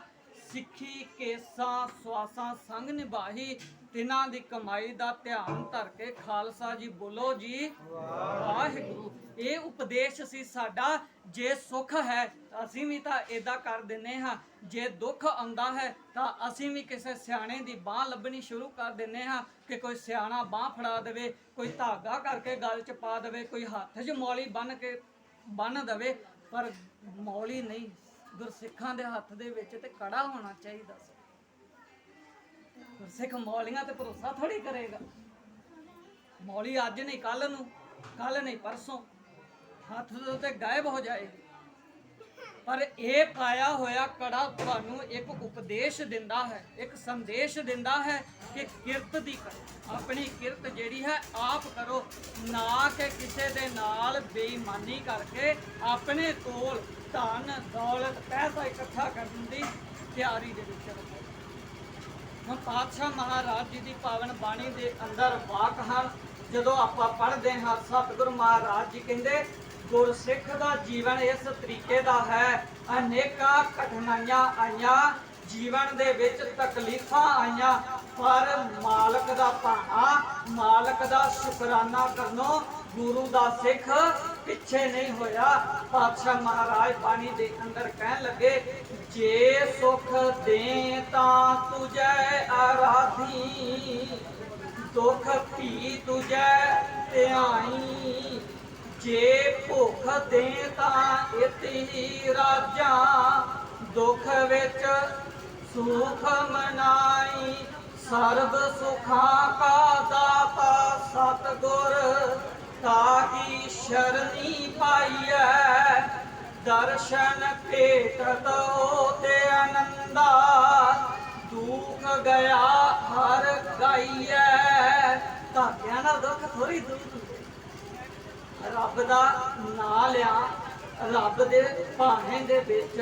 ਸਿੱਖੀ ਕੇਸਾਂ ਸਵਾਸਾਂ ਸੰਗ ਨਿਭਾਈ, ਤਿਨਾਂ ਦੀ ਕਮਾਈ ਦਾ ਧਿਆਨ ਧਰ ਕੇ ਖਾਲਸਾ ਜੀ ਬੋਲੋ ਜੀ ਵਾਹਿਗੁਰੂ। ਇਹ ਉਪਦੇਸ਼ ਸੀ ਸਾਡਾ। ਜੇ ਸੁੱਖ ਹੈ ਅਸੀਂ ਵੀ ਤਾਂ ਇਦਾਂ ਕਰ ਦਿੰਨੇ ਹਾਂ, ਜੇ ਦੁੱਖ ਆਉਂਦਾ ਹੈ ਤਾਂ ਅਸੀਂ ਵੀ ਕਿਸੇ ਸਿਆਣੇ ਦੀ ਬਾਹ ਲੱਭਣੀ ਸ਼ੁਰੂ ਕਰ ਦਿੰਨੇ ਹਾਂ ਕਿ ਕੋਈ ਸਿਆਣਾ ਬਾਹ ਫੜਾ ਦੇਵੇ, ਕੋਈ ਧਾਗਾ ਕਰਕੇ ਗਲ 'ਚ ਪਾ ਦੇਵੇ, ਕੋਈ ਹੱਥ 'ਚ ਮੌਲੀ ਬੰਨ ਦੇਵੇ। ਪਰ ਮੌਲੀ ਨਹੀਂ, ਗੁਰਸਿੱਖਾਂ ਦੇ ਹੱਥ ਦੇ ਵਿੱਚ ਤੇ ਕੜਾ ਹੋਣਾ ਚਾਹੀਦਾ ਸੀ। ਗੁਰਸਿੱਖ ਮੌਲੀਆਂ ਤੇ ਭਰੋਸਾ ਥੋੜੀ ਕਰੇਗਾ। ਮੌਲੀ ਅੱਜ ਨਹੀਂ ਕੱਲ ਨੂੰ, ਕੱਲ ਨਹੀਂ ਪਰਸੋਂ ਹੱਥ ਦੇ ਉੱਤੇ ਗਾਇਬ ਹੋ ਜਾਏਗੀ। ਪਰ ਇਹ ਪਾਇਆ ਹੋਇਆ ਕੜਾ ਤੁਹਾਨੂੰ ਇੱਕ ਉਪਦੇਸ਼ ਦਿੰਦਾ ਹੈ, ਇੱਕ ਸੰਦੇਸ਼ ਦਿੰਦਾ ਹੈ ਕਿ ਕਿਰਤ ਦੀ ਕਰੋ, ਆਪਣੀ ਕਿਰਤ ਜਿਹੜੀ ਹੈ ਆਪ ਕਰੋ, ਨਾ ਕਿ ਕਿਸੇ ਦੇ ਨਾਲ ਬੇਈਮਾਨੀ ਕਰਕੇ ਆਪਣੇ ਕੋਲ ਧਨ ਦੌਲਤ ਪੈਸਾ ਇਕੱਠਾ ਕਰਨ ਦੀ ਤਿਆਰੀ ਦੇ ਵਿੱਚ ਰਹੋ। ਹੁਣ ਪਾਤਸ਼ਾਹ ਮਹਾਰਾਜ ਜੀ ਦੀ ਪਾਵਨ ਬਾਣੀ ਦੇ ਅੰਦਰ ਵਾਕ ਹਨ, ਜਦੋਂ ਆਪਾਂ ਪੜ੍ਹਦੇ ਹਾਂ ਸਤਿਗੁਰੂ ਮਹਾਰਾਜ ਜੀ ਕਹਿੰਦੇ ਗੁਰਸਿੱਖ ਦਾ ਜੀਵਨ ਇਸ ਤਰੀਕੇ ਦਾ ਹੈ, ਅਨੇਕਾਂ ਕਠਿਨਾਈਆਂ ਆਈਆਂ, ਜੀਵਨ ਦੇ ਵਿੱਚ ਤਕਲੀਫਾਂ ਆਈਆਂ, पर मालक दा भाना, मालक दा शुकराना करनो गुरु दा सिख पिछे नहीं होया। पातशाह महाराज बाणी दे अंदर कहन लगे, जे सुख दे तां तुझे आराधी, दुख भी तुझे ध्याई, जे भुख दे तां इति राजा, दुख विच सुख मनाई, सर्ब सुखा का दाता सतगुर, ताकी शरणी पाइयै, दर्शन भेटत होते आनंदा, दुख गया हर गाइयै। धागियां नाल दुख थोड़ी दूर हुंदे, रब दा नां लिया, रब दे भाने दे विच,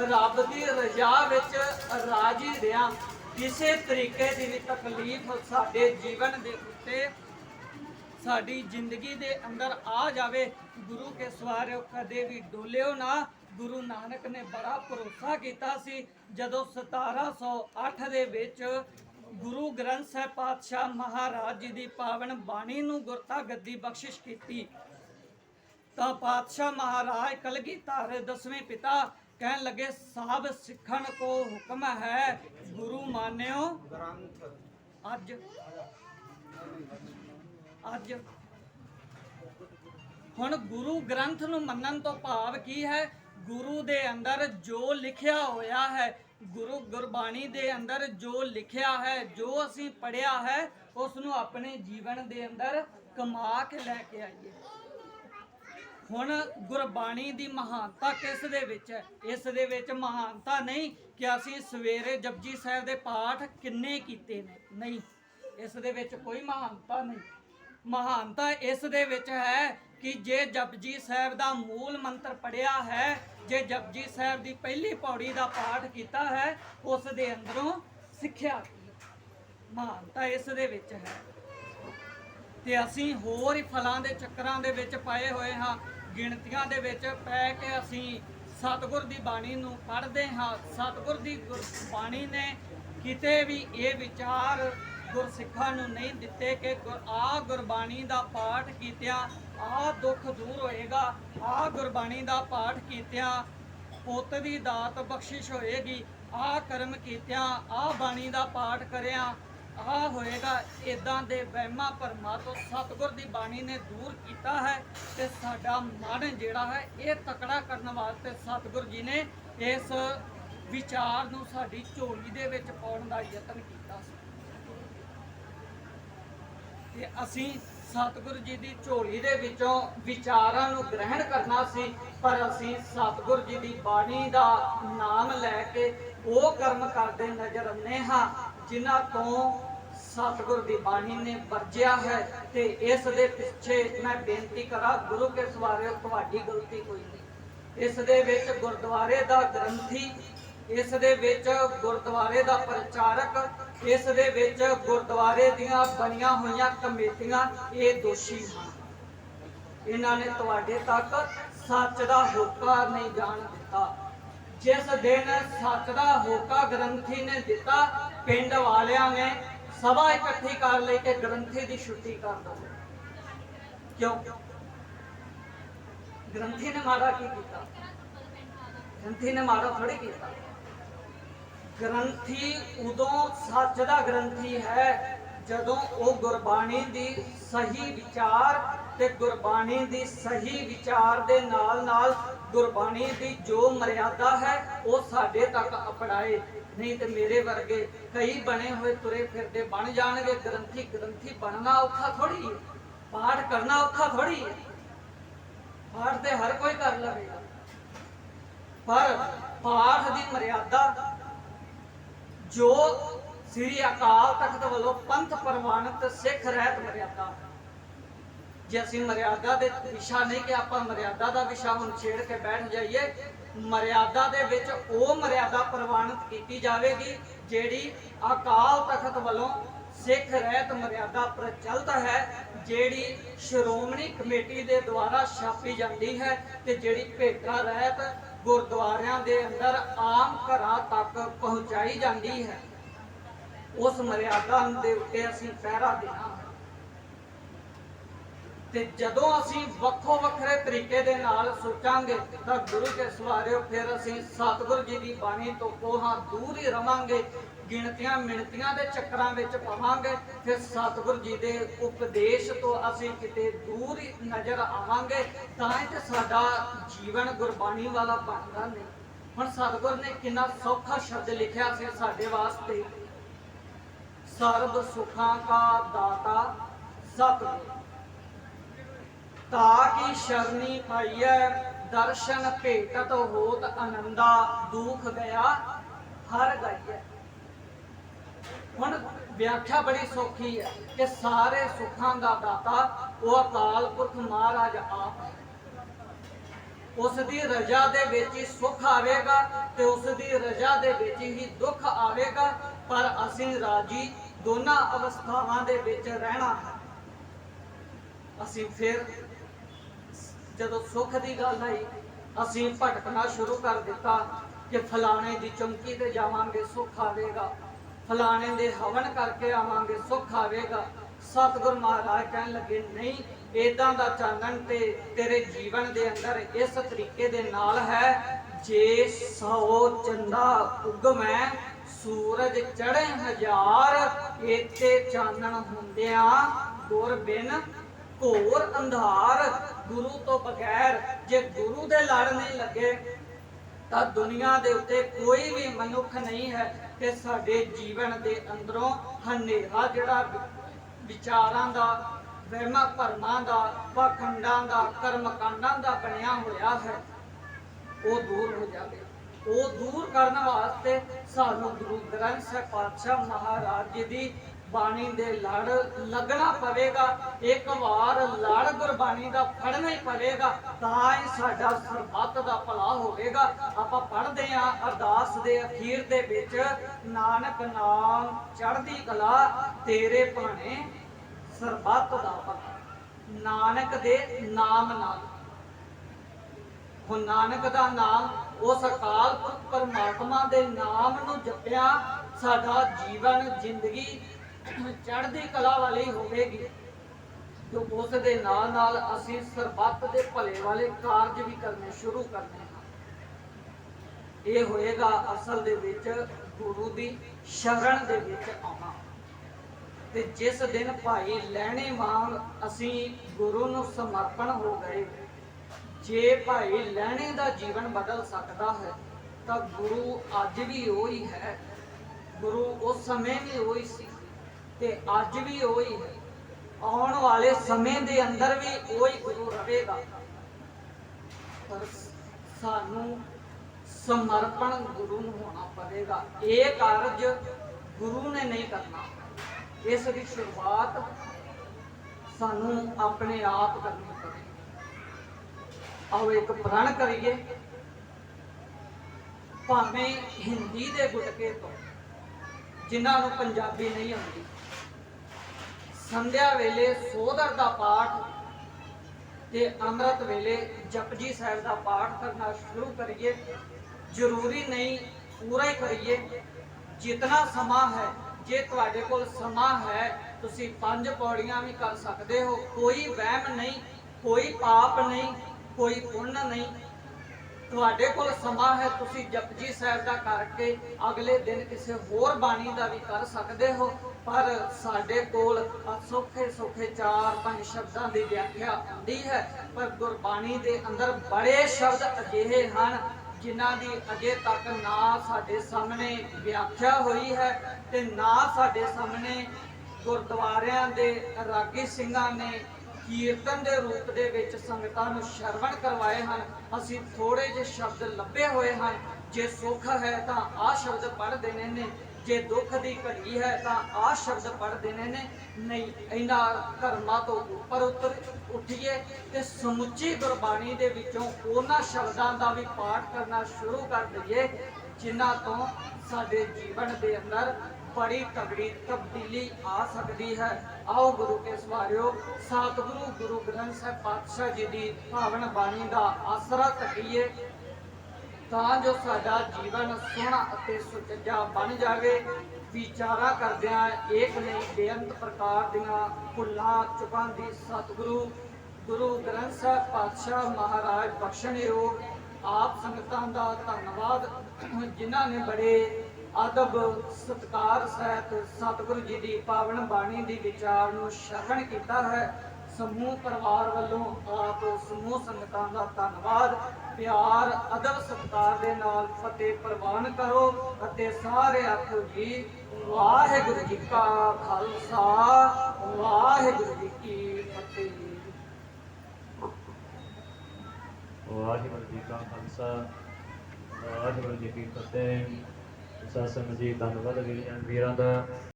रब दी रजा विच राजी रहा। किसी तरीके की भी तकलीफ साडे जीवन दे उत्ते, साडी जिंदगी दे अंदर आ जावे, गुरु के सवारे कदे भी डोलियो ना। गुरु नानक ने बड़ा भरोसा किया सी, जदों 1708 दे विच गुरु ग्रंथ साहिब पातशाह महाराज जी की पावन बाणी नूं गुरता गद्दी बख्शिश की, तो पातशाह महाराज कलगीधर 10वें पिता कहन लगे, साब सिखण को हुक्म है, गुरु मान्यो अज। अज हुण गुरु ग्रंथ नूं मन्नण तो भाव की है, गुरु दे अंदर जो लिखिया होया है, गुरु गुरबाणी दे अंदर जो लिखिया है, जो असीं पढ़िया है, उस नूं अपने जीवन दे अंदर कमा के लैके आइए। हुण गुरबाणी दी महानता किस दे विच है? इस दे विच महानता नहीं कि असीं सवेरे जपजी साहिब दे पाठ किन्ने कीते ने, नहीं, इस दे विच कोई महानता नहीं। महानता इस दे विच है कि जे जपजी साहिब दा मूल मंत्र पढ़िया है, जे जपजी साहिब दी पहली पौड़ी दा पाठ किया है, उस दे अंदरों सिक्ख्या, महानता इस दे विच है। ते असीं होर ही फलां दे चक्करां दे विच पाए होए हाँ, गिणतियां दे विच पै के असीं सतगुर दी बाणी नूं पढ़दे हाँ। सतगुर दी बाणी ने किते भी ये विचार गुरसिखां नूं नहीं दिते कि आ गुरबाणी दा पाठ कीतिया आ दुख दूर होएगा, आ गुरबाणी दा पाठ कीतिया पुੱਤ दी दात बख्शिश होएगी, आ कर्म कीतिया आ बाणी दा पाठ करिया आ होएगा। इदां दे वहमां भरमां तो सतगुर दी बाणी ने दूर किया है, ते साडा मन जिहड़ा है ये तकड़ा करने वास्ते सतगुर जी ने इस विचार नूं साडी झोली दे विच पाउण दा यतन कीता सी। ते असीं सतगुर जी की झोली दे विचों विचारां नूं ग्रहण करना सी, पर असीं सतगुर जी की बाणी दा नाम लैके वो कर्म करते नजर आने हाँ जिन्हां तों सतगुर की बाणी ने वरजिया है। ते इस दे पिछे मैं बेनती करा, गुरु के सवारे तुहाडी गलती कोई नहीं। इस दे विच गुरुद्वारे दा ग्रंथी, इस दे विच गुरुद्वारे दा प्रचारक, इस दे विच गुरुद्वारे दियां बनियां होईयां कमेटियां ये दोषी हैं। इन्हां ने तुहाडे तक सच दा होका नहीं जाण दिता। जिस दिन सच दा होका ग्रंथी ने दिता, पिंड वालियां ने सभा इकट्ठी कर ले के ग्रंथी की छुट्टी कर दो। क्यों? ग्रंथी ने माड़ा की किया? ग्रंथी ने माड़ा थोड़ी किया। ग्रंथी उदों सच दा ग्रंथी है जदों वो गुरबाणी दी सही विचार ते गुरबाणी दी सही विचार दे नाल नाल गुरबाणी दी जो मर्यादा है वो साडे तक अपनाए। नहीं तो मेरे वर्गे कई बने हुए तुरे फिरते बन जाणगे ग्रंथी। ग्रंथी बनना औखा थोड़ी है, पाठ करना औखा थोड़ी है। पाठ ते हर कोई कर लवेगा, पर पाठ दी मर्यादा जो श्री अकाल तख्त वालों पंथ प्रवानित सिख रहत मर्यादा। जे असीं मर्यादा दे विशा नहीं कि आपां मर्यादा दा विशा हुण छेड़ के बैठ जाइए। मर्यादा दे विच ओ मर्यादा प्रवानित कीती जावेगी जेड़ी अकाल तख्त वालों सिख रहत मर्यादा प्रचलित है, जेड़ी श्रोमणी कमेटी दे द्वारा छापी जाती है ते जेड़ी भेटा रहत गुरुद्वारियां दे अंदर आम घरां तक पहुंचाई जाती है। उस मर्यादा के उत्ते असीं पहरा देना। ते जदों असीं वक्खो वखरे तरीके दे नाल सोचांगे तां गुरु के सवारियो फिर असीं सतगुर जी की बाणी तो कोहां दूर ही रवांगे, गिणतियां मिणतियां दे चक्करां विच पवांगे, फिर सतगुर जी दे उपदेश तो असीं किते दूर ही नज़र आवांगे। तां ही ते साडा जीवन गुरबाणी वाला बनदा नहीं। हुण सतगुर ने किन्ना सौखा शब्द लिखिया सी साडे वास्ते, सर्ब सुखां का दाता सतगुर, ताकि शरणी पाइय दर्शन भेटत होत आनंदा, दुख गया हर गइय। हुण व्याख्या बड़ी सौखी है कि सारे सुखां का दाता वो अकाल पुरख महाराज आप है। उसकी रजा दे विच ही सुख आवेगा ते उसकी रजा दे विच ही दुख आवेगा, पर असीं राजी दोनों अवस्थावां दे विच रहना है। असीं फिर जदों सुख की गल आई असीं भटकना शुरू कर दिता कि फलाने की चौंकी ते जावांगे सुख आवेगा, फलाने दे हवन करके आवांगे सुख आवेगा। सतगुर महाराज कहन लगे नहीं, इदां दा चानन ते तेरे जीवन दे अंदर इस तरीके दे नाल है, जे 100 चंदा उगमै सूरज चढ़े हजार, इत्थे चानन हुंदियां गुर बिन घोर अंधार। गुरु तो बगैर जे गुरु दे लड़ नहीं लगे तां दुनिया दे उत्ते कोई भी मनुख नहीं है कि साडे जीवन दे अंदरों हनेरा जिहड़ा विचारां दा, वहमां भरमां दा, पाखंडां दा, कर्मकांडां दा बनिया होया है वो दूर हो जाए। वो दूर करने वास्ते सानू गुरु ग्रंथ साहिब पातशाह महाराज जी की बाणी दे लड़ लगना पवेगा। एक बार लड़ गुरबाणी का फड़ना ही पवेगा, तां ही साडा सरबत दा भला होवेगा। आपां पढ़दे हां अरदास दे अखीर दे विच, नानक नाम चढ़दी कला तेरे भाणे सरबत दा भला। नानक दे नाम नाल, हुण नानक दा नाम उस अकाल पुरख परमात्मा दे नाम नूं जपिया साडा जीवन जिंदगी चढ़दी कला वाली होवेगी। तो उस दे नाल नाल असीं सरबत दे भले वाले कारज भी करने शुरू करने हां। ये होएगा असल दे विच गुरु दी शरण दे विच आना। ते जिस दिन भाई लहणे वांग असीं गुरु नूं समर्पण हो गए, जे भाई लहणे दा जीवन बदल सकता है तो गुरु अज भी वही है। गुरु उस समय भी वही सी ते अज भी वही है, आने वाले समय दे अंदर भी वही गुरु रहेगा। पर सानू समर्पण गुरु नूं होना पड़ेगा। ये कारज गुरु ने नहीं करना, इसकी शुरुआत सानू अपने आप करनी पड़ेगी। आओ एक प्रण करिए, भावें हिंदी दे गुटके तो जिन्हां नूं पंजाबी नहीं आती, संध्या वेले सोधर दा पाठ ते अमृत वेले जपजी साहिब दा पाठ करना शुरू करिए। जरूरी नहीं पूरा ही करिए, जितना समा है। जे तुहाडे कोल समा है तुसीं 5 पौड़ियां भी कर सकते हो। कोई वहम नहीं, कोई पाप नहीं, कोई पुण्य नहीं। तुहाडे कोल समा है, तुसीं जपजी साहिब दा करके अगले दिन किसी होर बाणी दा भी कर सकते हो। पर साडे कोल सौखे सौखे 4-5 शब्दां दी व्याख्या आती है, पर गुरबाणी दे अंदर बड़े शब्द अजिहे हैं जिन्हां दी अजे तक ना साडे सामने व्याख्या हुई है ते ना साडे सामने गुरद्वारियां दे रागी सिंघां ने कीर्तन के रूप दे विच संगतां नूं शरवण करवाए हैं। असीं थोड़े जे शब्द लभे हुए हैं। जे सुख है तो आ शब्द पढ़ देने ने, जे दुख की घड़ी है तो आ शब्द पढ़ देने ने। नहीं, इन्हां कर्मां तो उपर उठिए ते समुची गुरबाणी दे विचों उन्हां शब्दां दा भी पाठ करना शुरू कर दईए जिन्हां तो साडे जीवन दे अंदर बड़ी तगड़ी तब्दीली आ सकती है। आओ गुरु के सवारियो, सतगुरु गुरु ग्रंथ साहिब पातशाह जी की पावन बाणी का आसरा तकीए। ਤਾਂ ਜੋ ਸਾਡਾ ਜੀਵਨ ਸੋਹਣਾ ਅਤੇ ਸੁਚੱਜਾ ਬਣ ਜਾਵੇ। ਵਿਚਾਰਾ ਕਰਦਿਆਂ ਏਕ ਨਹੀਂ ਬੇਅੰਤ ਪ੍ਰਕਾਰ ਦੀਆਂ ਭੁੱਲਾਂ ਚੁੱਕਾਂ ਦੀ ਸਤਿਗੁਰੂ ਗੁਰੂ ਗ੍ਰੰਥ ਸਾਹਿਬ ਪਾਤਸ਼ਾਹ ਮਹਾਰਾਜ ਬਖਸ਼ਣਯੋਗ ਆਪ ਸੰਗਤਾਂ ਦਾ ਧੰਨਵਾਦ, ਜਿਨ੍ਹਾਂ ਨੇ ਬੜੇ ਅਦਬ ਸਤਿਕਾਰ ਸਹਿਤ ਸਤਿਗੁਰੂ ਜੀ ਦੀ ਪਾਵਨ ਬਾਣੀ ਦੀ ਵਿਚਾਰ ਨੂੰ ਸ਼ਰਵਣ ਕੀਤਾ ਹੈ। ਸਮੂਹ ਪਰਿਵਾਰ ਵੱਲੋਂ ਆਪ ਸਮੂਹ ਸੰਗਤਾਂ ਦਾ ਧੰਨਵਾਦ। ਪਿਆਰ ਅਦਬ ਸਤਿਕਾਰ ਦੇ ਨਾਲ ਫਤਿਹ ਪ੍ਰਵਾਨ ਕਰੋ ਅਤੇ ਸਾਰੇ ਆਖੋ ਜੀ ਵਾਹਿਗੁਰੂ ਜੀ ਕਾ ਖਾਲਸਾ ਵਾਹਿਗੁਰੂ ਜੀ ਕੀ ਫਤਿਹ। ਵਾਹਿਗੁਰੂ ਜੀ ਕਾ ਖਾਲਸਾ ਵਾਹਿਗੁਰੂ ਜੀ ਕੀ ਫਤਿਹ। ਸਾਧ ਸੰਗਤ ਜੀ ਧੰਨਵਾਦ ਵੀਰਾਂ ਦਾ।